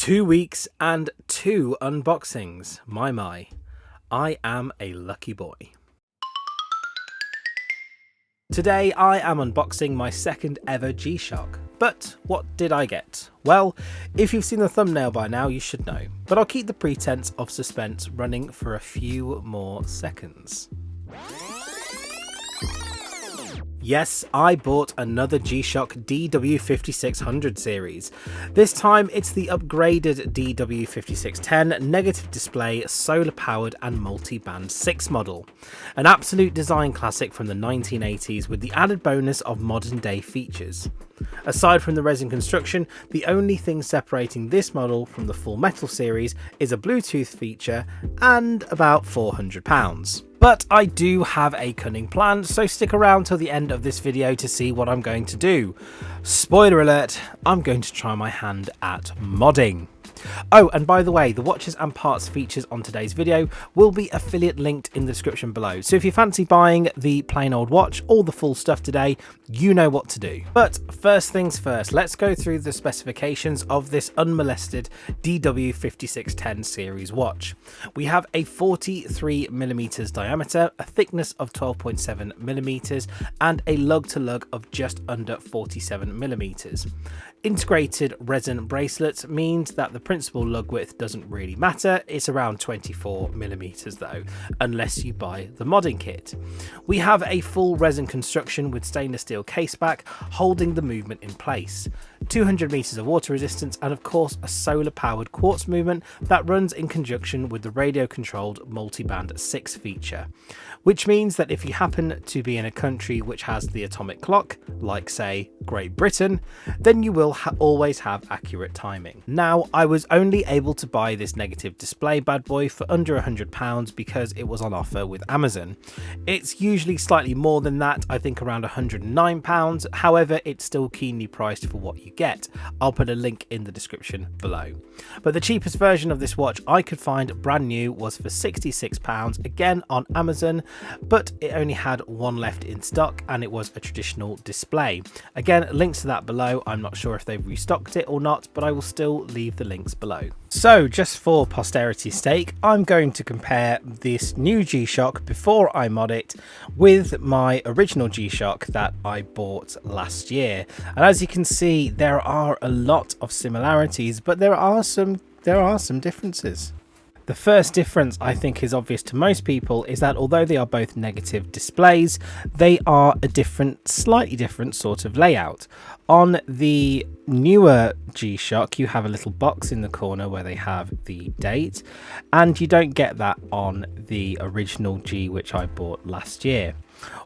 2 weeks and 2 unboxings. My. I am a lucky boy. Today I am unboxing my second ever G-Shock. But what did I get? Well, if you've seen the thumbnail by now, you should know. But I'll keep the pretense of suspense running for a few more seconds. Yes, I bought another G-Shock DW5600 series. This time it's the upgraded DW5610 negative display, solar powered and multi-band 6 model. An absolute design classic from the 1980s with the added bonus of modern day features. Aside from the resin construction, the only thing separating this model from the full metal series is a Bluetooth feature and about £400. But I do have a cunning plan, so stick around till the end of this video to see what I'm going to do. Spoiler alert, I'm going to try my hand at modding. Oh, and by the way, the watches and parts features on today's video will be affiliate linked in the description below. So if you fancy buying the plain old watch or the full stuff today, you know what to do. But first things first, let's go through the specifications of this unmolested DW5610 series watch. We have a 43mm diameter, a thickness of 12.7mm, and a lug-to-lug of just under 47mm. Integrated resin bracelets means that the principal lug width doesn't really matter. It's around 24mm though, unless you buy the modding kit. We have a full resin construction with stainless steel caseback holding the movement in place. 200 meters of water resistance, and of course a solar powered quartz movement that runs in conjunction with the radio controlled multiband 6 feature, which means that if you happen to be in a country which has the atomic clock, like say Great Britain, then you will always have accurate timing. Now, I was only able to buy this negative display bad boy for under £100 because it was on offer with Amazon. It's usually slightly more than that, I think around £109, however it's still keenly priced for what you get. I'll put a link in the description below. But the cheapest version of this watch I could find brand new was for £66, again on Amazon, but it only had one left in stock and it was a traditional display. Again, links to that below. I'm not sure if they've restocked it or not, but I will still leave the links below. So just for posterity's sake, I'm going to compare this new G-Shock before I mod it with my original G-Shock that I bought last year. And as you can see, there are a lot of similarities, but there are some differences. The first difference I think is obvious to most people is that although they are both negative displays, they are a slightly different sort of layout. On the newer G-Shock, you have a little box in the corner where they have the date, and you don't get that on the original G which I bought last year.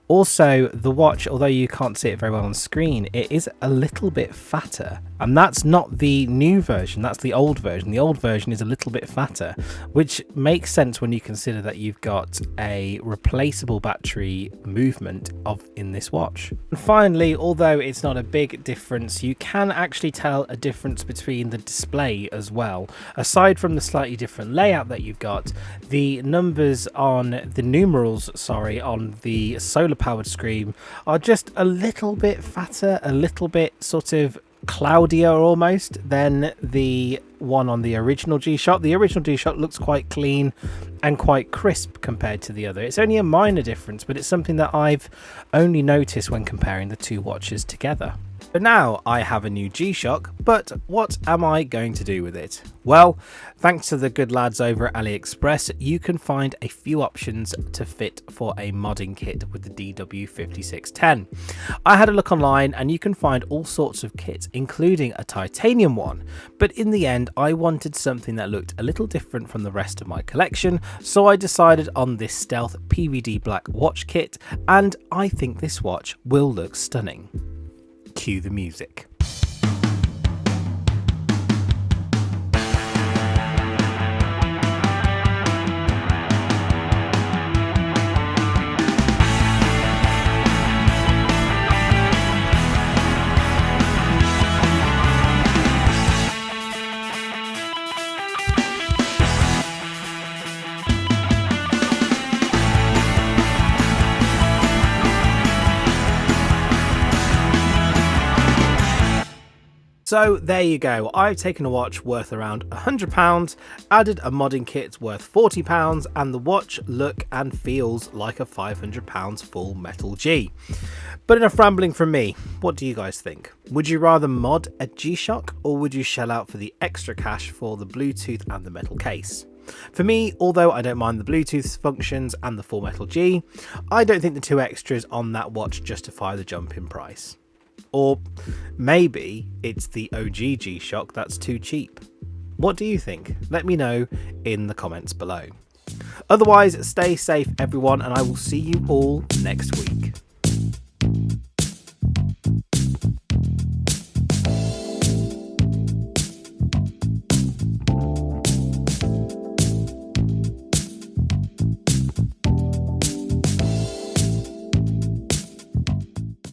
Also, the watch, although you can't see it very well on screen, it is a little bit fatter, and that's not the new version, that's the old version. The old version is a little bit fatter, which makes sense when you consider that you've got a replaceable battery movement in this watch. And finally, although it's not a big difference, you can actually tell a difference between the display as well. Aside from the slightly different layout that you've got, the numbers on the numerals, on the solar powered screen are just a little bit fatter, a little bit sort of cloudier almost than the one on the original G-Shock. The original G-Shock looks quite clean and quite crisp compared to the other. It's only a minor difference, but it's something that I've only noticed when comparing the two watches together. So now I have a new G-Shock, but what am I going to do with it? Well, thanks to the good lads over at AliExpress, you can find a few options to fit for a modding kit with the DW5610. I had a look online and you can find all sorts of kits, including a titanium one, but in the end I wanted something that looked a little different from the rest of my collection, so I decided on this stealth PVD black watch kit, and I think this watch will look stunning. Cue the music. So there you go, I've taken a watch worth around £100, added a modding kit worth £40, and the watch look and feels like a £500 full metal G. But enough rambling from me, what do you guys think? Would you rather mod a G-Shock, or would you shell out for the extra cash for the Bluetooth and the metal case? For me, although I don't mind the Bluetooth functions and the full metal G, I don't think the two extras on that watch justify the jump in price. Or maybe it's the OG G-Shock that's too cheap. What do you think? Let me know in the comments below. Otherwise, stay safe everyone, and I will see you all next week.